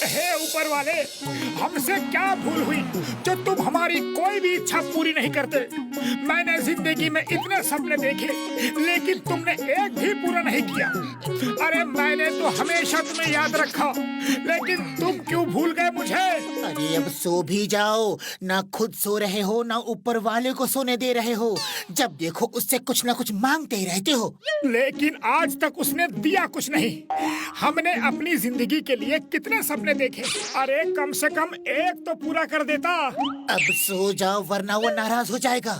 हे ऊपर वाले, हमसे क्या भूल हुई जो तुम हमारी कोई भी इच्छा पूरी नहीं करते। मैंने जिंदगी में इतने सपने देखे, लेकिन तुमने एक भी पूरा नहीं किया। अरे मैंने तो हमेशा तुम्हें याद रखा, लेकिन तुम क्यों भूल गए मुझे? अरे अब सो भी जाओ, ना खुद सो रहे हो ना ऊपर वाले को सोने दे रहे हो। जब देखो उससे कुछ ना कुछ मांगते ही रहते हो। लेकिन आज तक उसने दिया कुछ नहीं। हमने अपनी जिंदगी के लिए कितने सपने देखे, अरे कम से कम एक तो पूरा कर देता। अब सो जाओ वरना वो नाराज हो जाएगा।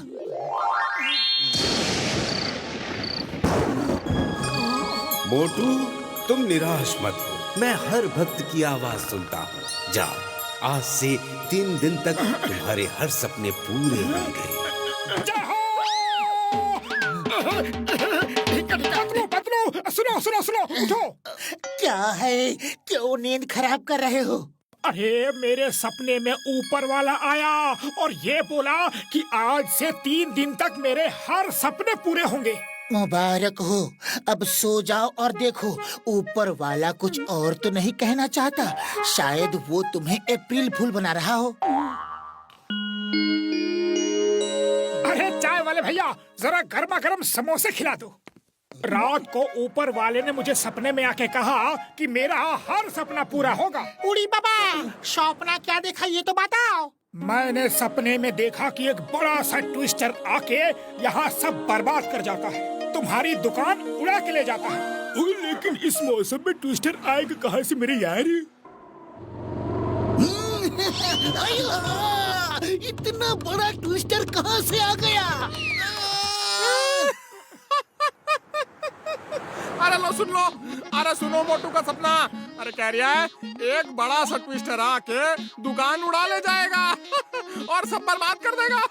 मोटू, तुम निराश मत हो, मैं हर भक्त की आवाज सुनता हूँ। जाओ, आज से 3 दिन तक तुम्हारे हर सपने पूरे होंगे। सुनो सुनो सुनो, उठो। क्या है, क्यों नींद खराब कर रहे हो? अरे मेरे सपने में ऊपर वाला आया और ये बोला कि आज से 3 दिन तक मेरे हर सपने पूरे होंगे। मुबारक हो। अब सो जाओ और देखो, ऊपर वाला कुछ और तो नहीं कहना चाहता। शायद वो तुम्हें अप्रैल फूल बना रहा हो। अरे चाय वाले भैया, जरा गर्मा गर्म समोसे खिला दो। रात को ऊपर वाले ने मुझे सपने में आके कहा कि मेरा हर सपना पूरा होगा। उड़ी बाबा, सपना क्या देखा ये तो बताओ। मैंने सपने में देखा कि एक बड़ा सा ट्विस्टर आके यहाँ सब बर्बाद कर जाता है, तुम्हारी दुकान उड़ा के ले जाता है। लेकिन इस मौसम में ट्विस्टर आएगा कहाँ से मेरे यार? इतना बड़ा ट्विस्टर कहाँ से आ गया? अरे लो सुन लो, अरे सुनो मोटू का सपना। अरे कह रहा है एक बड़ा सा ट्विस्टर आके दुकान उड़ा ले जाएगा और सब बर्बाद कर देगा।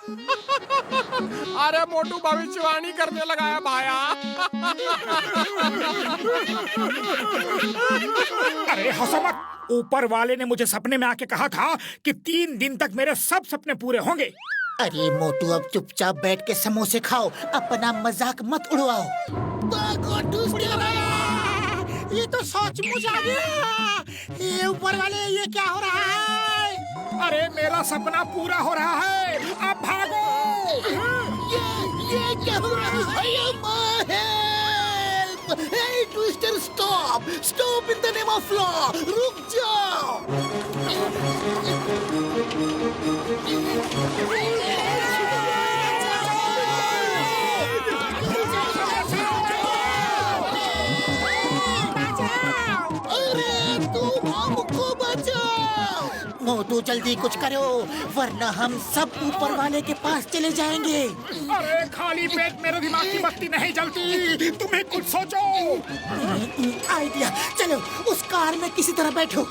अरे मोटू भविष्यवाणी करने लगा है भाया। अरे हंसो मत, ऊपर वाले ने मुझे सपने में आके कहा था कि 3 दिन तक मेरे सब सपने पूरे होंगे। अरे मोटू, अब चुपचाप बैठ के समोसे खाओ, अपना मजाक मत उड़वाओ। ये तो सचमुच आ गया। ये ऊपर वाले, ये क्या हो रहा है? अरे मेरा सपना पूरा हो रहा है, अब भागो। ये क्या हो रहा है? Hey, Twister, stop! Stop in the name of law! रुक जाओ! अरे तुम हमको बचाओ! मोटू जल्दी कुछ करो, वरना हम सब ऊपर वाले के पास चले जाएंगे। अरे खाली पेट मेरे दिमाग की बत्ती नहीं जलती, तुम्हें कुछ सोचो। आइडिया, चलो उस कार में किसी तरह बैठो।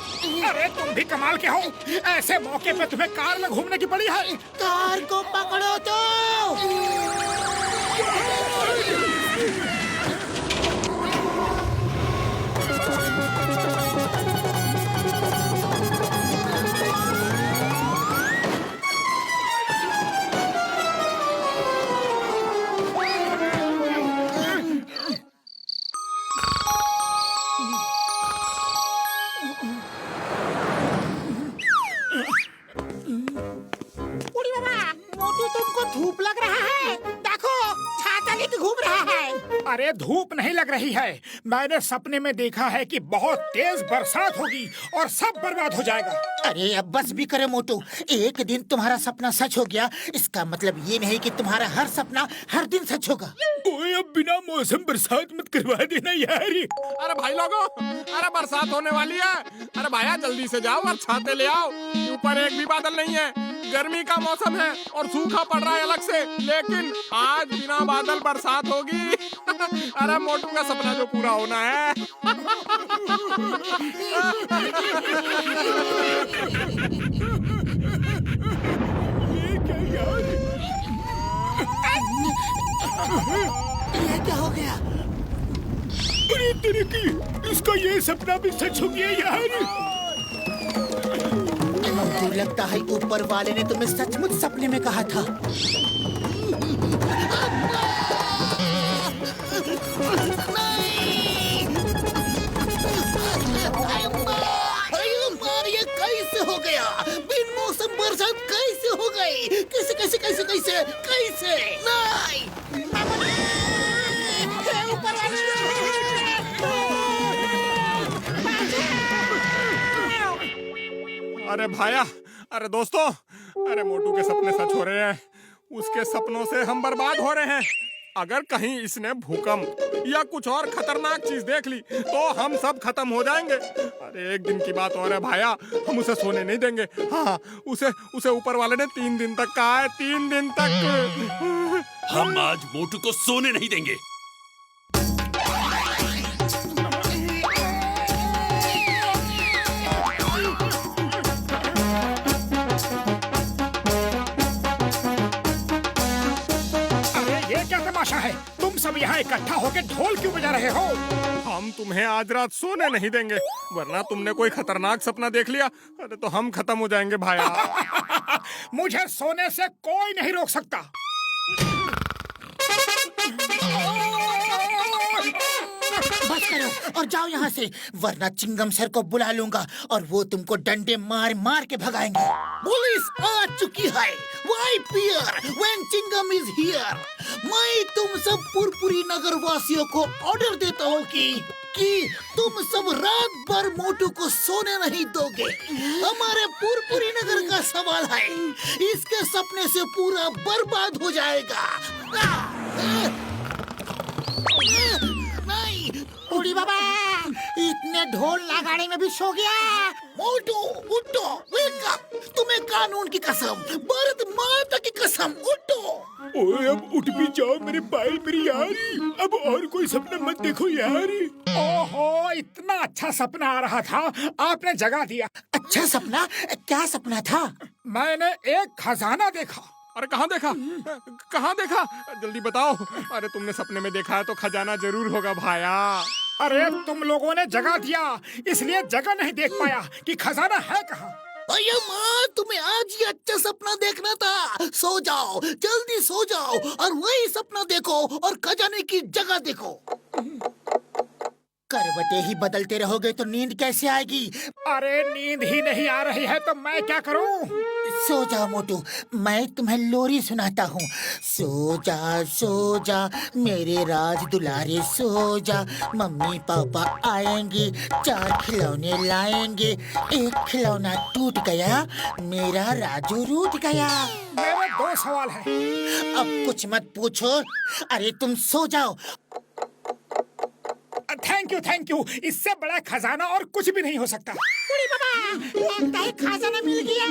अरे तुम भी कमाल के हो, ऐसे मौके पे तुम्हें कार में घूमने की पड़ी है। कार को पकड़ो तो। उड़ी बाबा, मोटू तुमको धूप लग रहा है? देखो छाता लेके घूम रहा है। अरे धूप नहीं लग रही है, मैंने सपने में देखा है कि बहुत तेज बरसात होगी और सब बर्बाद हो जाएगा। अरे अब बस भी करे मोटू, एक दिन तुम्हारा सपना सच हो गया, इसका मतलब ये नहीं कि तुम्हारा हर सपना हर दिन सच होगा। ओए अब बिना मौसम बरसात मत करवा देना यार। अरे भाई लोगों, अरे बरसात होने वाली है। अरे भाया जल्दी से जाओ और छाते ले आओ। ऊपर एक भी बादल नहीं है, गर्मी का मौसम है और सूखा पड़ रहा है अलग से, लेकिन आज बिना बादल बरसात होगी। अरे मोटू का सपना जो पूरा होना है। ये क्या यार? ये क्या हो गया? अरे तेरे की, इसका ये सपना भी सच हो गया यार। मुझे लगता है ऊपर वाले ने तुम्हें सचमुच सपने में कहा था। कैसे कैसे कैसे कैसे कैसे नहीं। ऊपर अरे भाया, अरे दोस्तों, अरे मोटू के सपने सच हो रहे हैं। उसके सपनों से हम बर्बाद हो रहे हैं। अगर कहीं इसने भूकंप या कुछ और खतरनाक चीज देख ली तो हम सब खत्म हो जाएंगे। अरे एक दिन की बात और है भाया, हम उसे सोने नहीं देंगे। हाँ, उसे ऊपर वाले ने 3 दिन तक कहा है, 3 दिन तक। हम आज मोटू को सोने नहीं देंगे। है तुम सब यहाँ इकट्ठा होकर ढोल क्यों बजा रहे हो? हम तुम्हें आज रात सोने नहीं देंगे, वरना तुमने कोई खतरनाक सपना देख लिया अरे तो हम खत्म हो जाएंगे भाया। मुझे सोने से कोई नहीं रोक सकता। बस करो और जाओ यहाँ से, वरना चिंगम सर को बुला लूंगा और वो तुमको डंडे मार मार के भगाएंगे। पुलिस आ चुकी है। Why fear when Chingam is here? मैं तुम सब पुरपुरी नगर वासियों को ऑर्डर देता हूँ कि तुम सब रात भर मोटू को सोने नहीं दोगे। हमारे पुरपुरी नगर का सवाल है, इसके सपने से पूरा बर्बाद हो जाएगा। नहीं उड़ी बाबा, इतने ढोल लगाने में भी सो गया। मोटू उठो, वेक अप। तुम्हें कानून की कसम, भारत माता की कसम, उठो। ओए अब उठ भी जाओ मेरे भाई, मेरी यारी। अब और कोई सपना मत देखो यारी। ओहो, इतना अच्छा सपना आ रहा था, आपने जगा दिया। अच्छा सपना? क्या सपना था? मैंने एक खजाना देखा। अरे कहाँ देखा? कहाँ देखा? जल्दी बताओ। अरे तुमने सपने में देखा है तो खजाना जरूर होगा भाया। अरे तुम लोगों ने जगा दिया, इसलिए जगह नहीं देख पाया कि खजाना है कहाँ। भैया माँ, तुम्हें आज ही अच्छा सपना देखना था। सो जाओ, जल्दी सो जाओ और वही सपना देखो और खजाने की जगह देखो। करवटें ही बदलते रहोगे तो नींद कैसे आएगी? अरे नींद ही नहीं आ रही है तो मैं क्या करूं? सो जा मोटू, मैं तुम्हें लोरी सुनाता हूँ। सो जा मेरे राज दुलारे, सो जा। मम्मी पापा आएंगे, 4 खिलौने लाएंगे। एक खिलौना टूट गया, मेरा राजू रूठ गया। मेरे 2 सवाल हैं। अब कुछ मत पूछो, अरे तुम सो जाओ। Thank you. इससे बड़ा खजाना और कुछ भी नहीं हो सकता। लगता है खजाना मिल गया।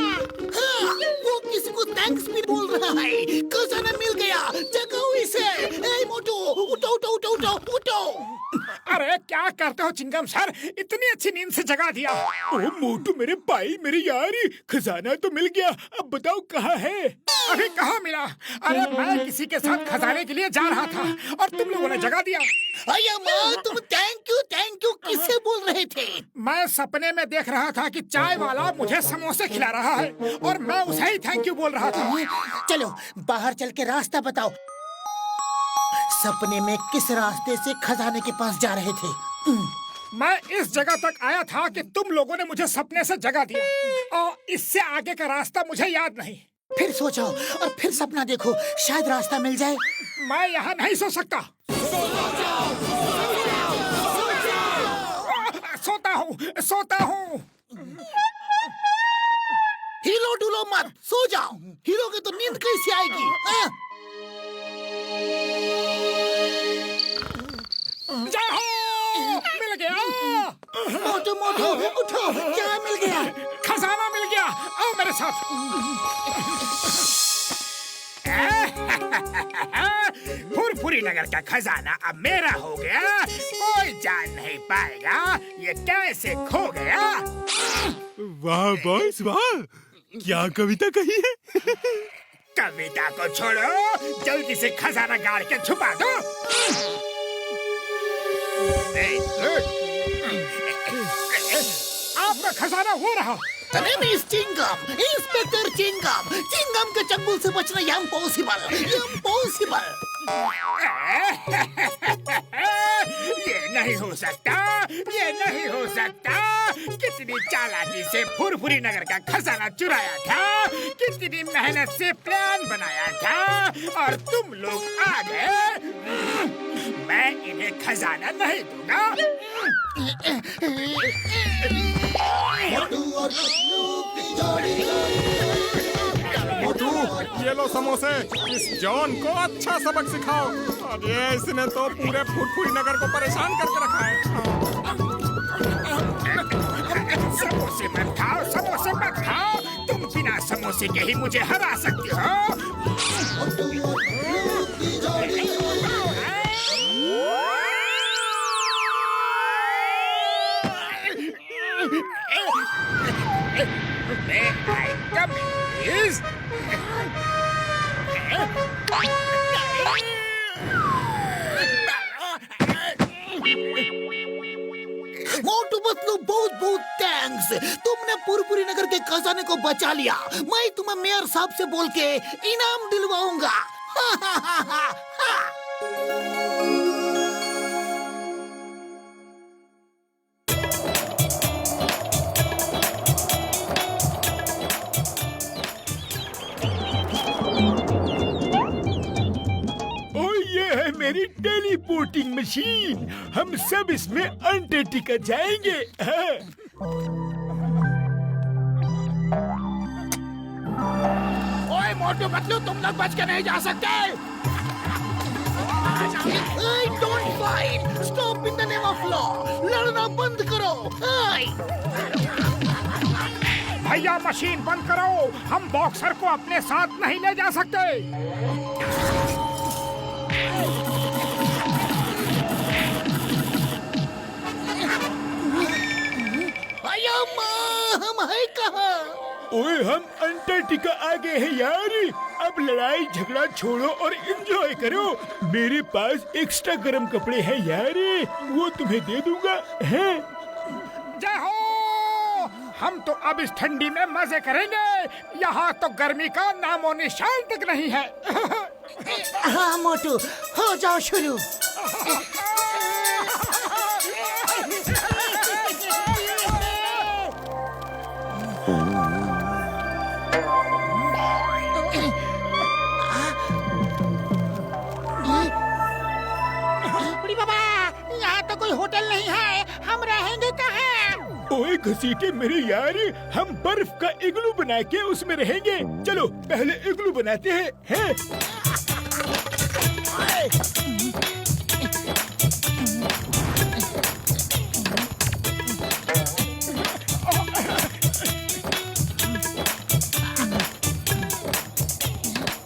हाँ, वो किसी को थैंक्स भी बोल रहा है। खजाना मिल गया, जगाओ इसे। ए मोटू, उठो उठो उठो उठो उठो। अरे क्या करते हो चिंगम सर, इतनी अच्छी नींद से जगा दिया। ओ मोटू मेरे भाई, मेरी यारी, खजाना तो मिल गया, अब बताओ कहाँ है? अभी कहाँ मिला? अरे मैं किसी के साथ खजाने के लिए जा रहा था और तुम लोगों ने जगा दिया। अय्या माँ, तुम थैंक यू किससे बोल रहे थे? मैं सपने में देख रहा था कि चाय वाला मुझे समोसे खिला रहा है और मैं उसे ही थैंक यू बोल रहा था। चलो बाहर चल के रास्ता बताओ। सपने में किस रास्ते से खजाने के पास जा रहे थे? मैं इस जगह तक आया था कि तुम लोगों ने मुझे सपने से जगा दिया और इससे आगे का रास्ता मुझे याद नहीं। फिर सोचो और फिर सपना देखो, शायद रास्ता मिल जाए। मैं यहाँ नहीं सो सकता। सोता हूँ। हिलो डुलो मत, सो जाओ। हिलोगे तो नींद कैसे आएगी? जाओ, मिल गया। मोटू उठो, क्या मिल गया? खजाना मिल गया, आओ मेरे साथ। पुरपुरी नगर का खजाना अब मेरा हो गया, कोई जान नहीं पाएगा ये कैसे खो गया। वाह बॉस वाह, क्या कविता कही है। कविता को छोड़ो, जल्दी से खजाना गाड़ के छुपा दो। आपका खजाना हो रहा। चिंगम, इंस्पेक्टर चिंगम। चिंगम के चंगुल से बचना इम्पॉसिबल। ये नहीं हो सकता। कितने कितनी चालाकी से फुरफुरी नगर का खजाना चुराया था, कितनी मेहनत से प्लान बनाया था, और तुम लोग आ गए। मैं इन्हें खजाना नहीं दूंगा। मोटू, ये लो समोसे। इस जॉन को अच्छा सबक सिखाओ। और ये इसने तो पूरे फुरफुरी नगर को परेशान करके रखा है। समोसे मत खाओ, समोसे मत खाओ। तुम बिना समोसे के ही मुझे हरा सकती हो। May I come in, please? Motu Patlu, बहुत बहुत थैंक्स। तुमने पुरपुरी नगर के खजाने को बचा लिया। मैं तुम्हें मेयर साहब से बोल के इनाम दिलवाऊंगा। मेरी टेलीपोर्टिंग मशीन। हम सब इसमें अंटार्कटिका जाएंगे। ओए मोटू पतलू, तुम लोग बच के नहीं जा सकते। Don't fight! Stop in the name of law! लड़ना बंद करो। भैया मशीन बंद करो। हम बॉक्सर को अपने साथ नहीं ले जा सकते। हम है कहाँ? ओए, हम अंटार्कटिका आ गए हैं यार। अब लड़ाई झगड़ा छोड़ो और एंजॉय करो। मेरे पास एक्स्ट्रा गर्म कपड़े हैं यार, वो तुम्हें दे दूंगा। हैं? जय हो। हम तो अब इस ठंडी में मजे करेंगे। यहाँ तो गर्मी का नामो निशान तक नहीं है। हाँ मोटू, हो जाओ शुरू। यहाँ तो कोई होटल नहीं है, हम रहेंगे कहाँ? ओए घसीटे मेरे यार, हम बर्फ का इग्लू बना के उसमें रहेंगे। चलो पहले इग्लू बनाते हैं।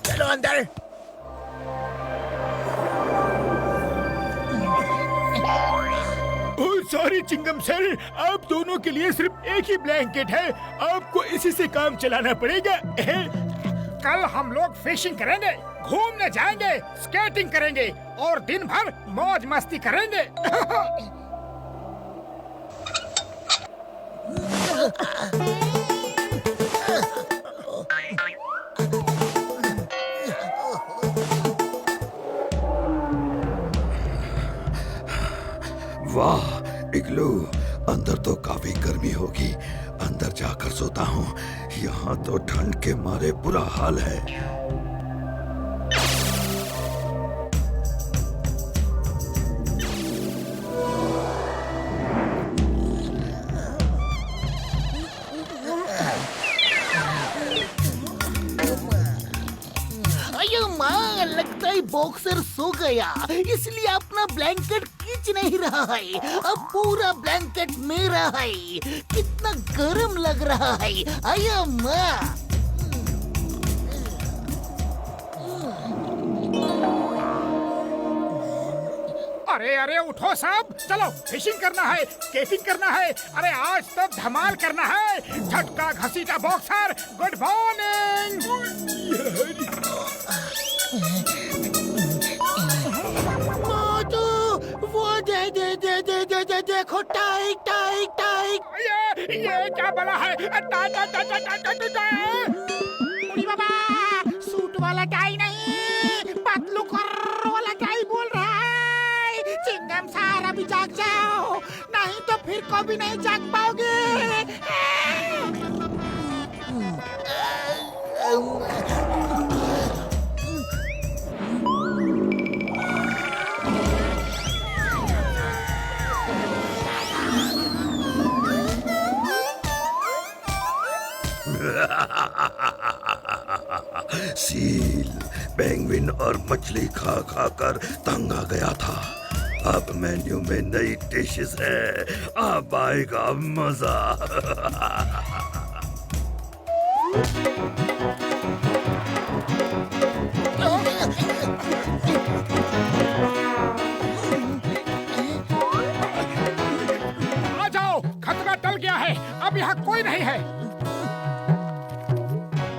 चलो अंदर। सॉरी चिंगम सर, आप दोनों के लिए सिर्फ एक ही ब्लैंकेट है। आपको इसी से काम चलाना पड़ेगा। कल हम लोग फिशिंग करेंगे, घूमने जाएंगे, स्केटिंग करेंगे और दिन भर मौज मस्ती करेंगे। वाह इग्लू, अंदर तो काफी गर्मी होगी। अंदर जाकर सोता हूँ। यहाँ तो ठंड के मारे बुरा हाल है। लगता है बॉक्सर सो गया, इसलिए अपना ब्लैंकेट खींच नहीं रहा है। अब पूरा ब्लैंकेट मेरा है। कितना गर्म लग रहा है। आया माँ। अरे अरे उठो सब, चलो फिशिंग करना है, स्केटिंग करना है। अरे आज तो धमाल करना है। झटका घसीटा बॉक्सर, गुड मॉर्निंग। वो देखो, टाइट टाइट टाइट। ये क्या बना है? बाबा, सूट वाला टाई नहीं, पतलू कर वाला टाई बोल रहा है। चिंगम सर अभी जाग जाओ, नहीं तो फिर कभी नहीं जाग पाओगे। सील, पेंगुइन और मछली खा खा कर तंग आ गया था। अब मेन्यू में नई डिशेस है, अब आएगा मजा। आ जाओ, खतरा टल गया है, अब यहाँ कोई नहीं है।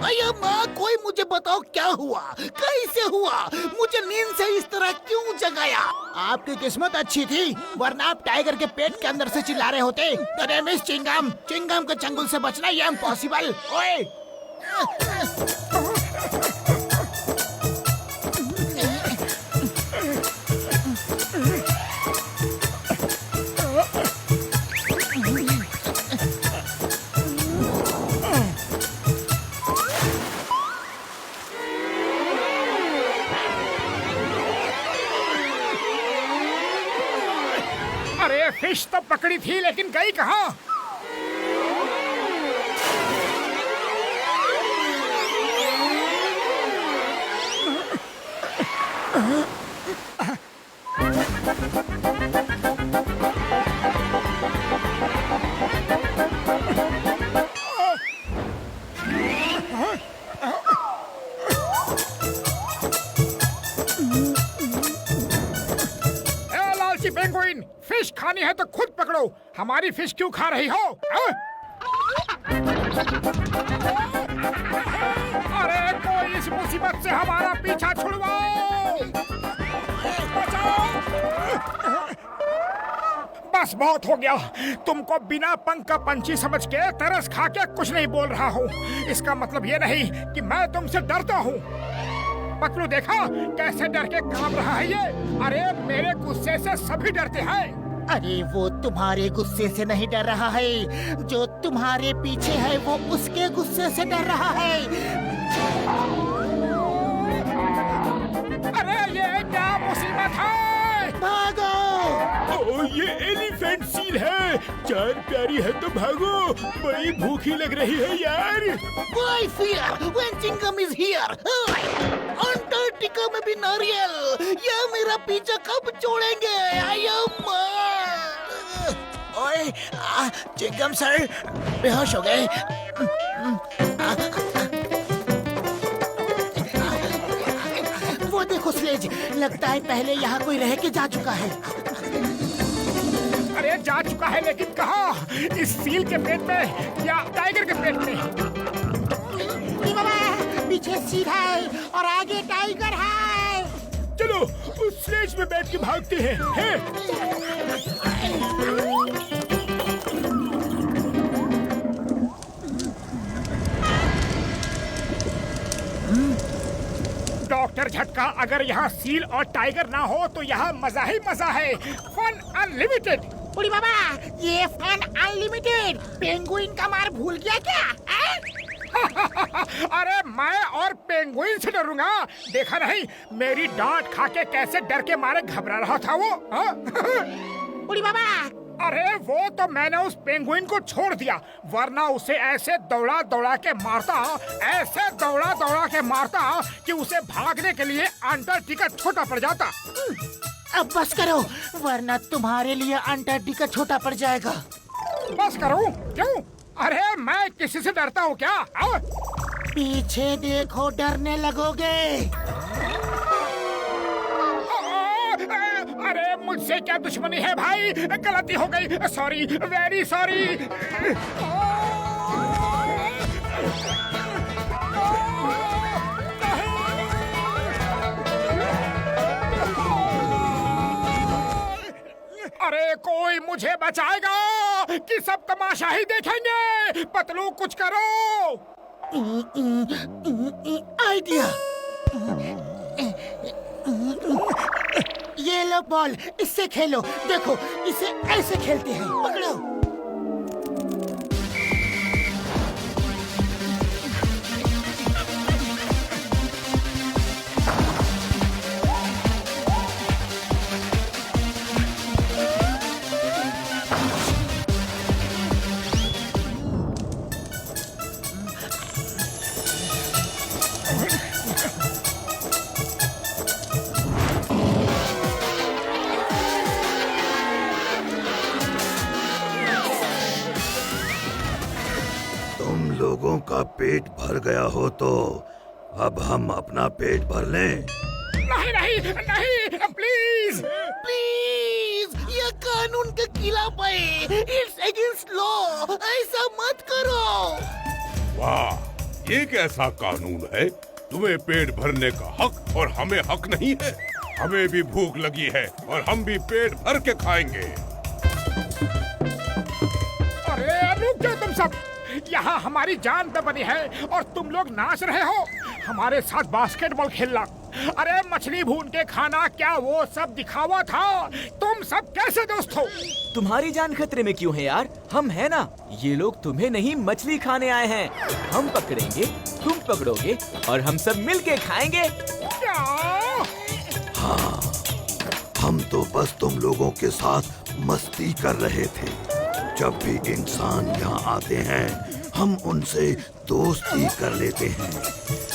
अरे माँ, कोई मुझे बताओ क्या हुआ, कैसे हुआ, मुझे नींद से इस तरह क्यों जगाया? आपकी किस्मत अच्छी थी, वरना आप टाइगर के पेट के अंदर से चिल्ला रहे होते। अरे मिस चिंगम, चिंगम के चंगुल से बचना ये इम्पॉसिबल। ओए अरे फिश तो पकड़ी थी, लेकिन गई कहाँ? लालची पेंगुइन, फिश खानी है तो खुद पकड़ो, हमारी फिश क्यों खा रही हो? अरे कोई इस मुसीबत से हमारा पीछा छुड़वाओ, बचाओ। बस बहुत हो गया, तुमको बिना पंख का पंछी समझ के तरस खा के कुछ नहीं बोल रहा हूँ। इसका मतलब ये नहीं कि मैं तुमसे डरता हूँ। पकड़ू, देखा कैसे डर के कांप रहा है ये? अरे मेरे गुस्से से सभी डरते हैं। अरे वो तुम्हारे गुस्से से नहीं डर रहा है, जो तुम्हारे पीछे है वो उसके गुस्से से डर रहा है। अरे ये क्या मुसीबत है? भागो! ओ, ये एलिफेंट सील है। जान प्यारी है तो भागो, बड़ी भूखी लग रही है यार। Why fear when Chingam is here? Antarctica में भी नारियल, या मेरा पीछा कब छोड़ेंगे? ओए, चिंगम सर बेहोश हो गए। वो देखो स्लेज, लगता है पहले यहाँ कोई रह के जा चुका है। अरे जा चुका है, लेकिन कहाँ? इस सील के पेट में या टाइगर के पेट में? पीछे सील है और आगे टाइगर है। चलो उस स्लेज में बैठ के भागते हैं। डॉक्टर झटका, अगर यहाँ सील और टाइगर ना हो तो यहाँ मजा ही मजा है। Fun unlimited. बुढ़ी बाबा, ये फन अनलिमिटेड। पेंगुइन का मार भूल गया क्या? अरे मैं और पेंगुइन से डरूंगा? देखा नहीं मेरी डांट खा के कैसे डर के मारे घबरा रहा था वो? बुढ़ी बाबा, अरे वो तो मैंने उस पेंगुइन को छोड़ दिया, वरना उसे ऐसे दौड़ा दौड़ा के मारता, ऐसे दौड़ा दौड़ा के मारता कि उसे भागने के लिए अंटार्कटिका छोटा पड़ जाता। अब बस करो, वरना तुम्हारे लिए अंटार्कटिका छोटा पड़ जाएगा। बस करूं? क्यों? अरे मैं किसी से डरता हूँ क्या? पीछे देखो, डरने लगोगे। अरे मुझसे क्या दुश्मनी है भाई? गलती हो गई, सॉरी, वेरी सॉरी। अरे कोई मुझे बचाएगा कि सब तमाशा ही देखेंगे? पतलू कुछ करो। आइडिया। ये लो बॉल, इससे खेलो। देखो इसे ऐसे खेलते हैं, पकड़ो। तुम लोगों का पेट भर गया हो तो अब हम अपना पेट भर लें। नहीं नहीं नहीं, प्लीज। प्लीज, ये कानून के खिलाफ है। It's against law. ऐसा मत करो। वाह, ये कैसा कानून है? तुम्हें पेट भरने का हक और हमें हक नहीं है? हमें भी भूख लगी है और हम भी पेट भर के खाएंगे। अरे रुक जाओ तुम सब, यहाँ हमारी जान पे बनी है और तुम लोग नाच रहे हो हमारे साथ बास्केटबॉल खेलना। अरे मछली भून के खाना, क्या वो सब दिखावा था? तुम सब कैसे दोस्त हो? तुम्हारी जान खतरे में क्यों है यार? हम है ना। ये लोग तुम्हें नहीं मछली खाने आए हैं। हम पकड़ेंगे, तुम पकड़ोगे और हम सब मिलके खाएंगे। क्या? हाँ, हम तो बस तुम लोगों के साथ मस्ती कर रहे थे। जब भी इंसान यहाँ आते हैं हम उनसे दोस्ती कर लेते हैं।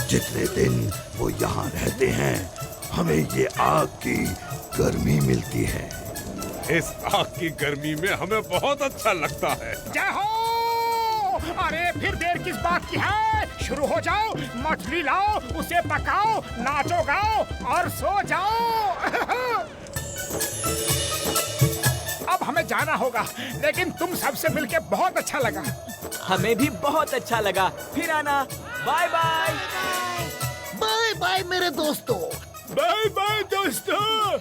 जितने दिन वो यहाँ रहते हैं हमें ये आग की गर्मी मिलती है। इस आग की गर्मी में हमें बहुत अच्छा लगता है। जय हो! अरे फिर देर किस बात की है? शुरू हो जाओ, मछली लाओ, उसे पकाओ, नाचो गाओ और सो जाओ। अब हमें जाना होगा, लेकिन तुम सबसे मिलके बहुत अच्छा लगा। हमें भी बहुत अच्छा लगा। फिर आना। Bye bye. बाय बाय मेरे दोस्तों। बाय बाय दोस्तों।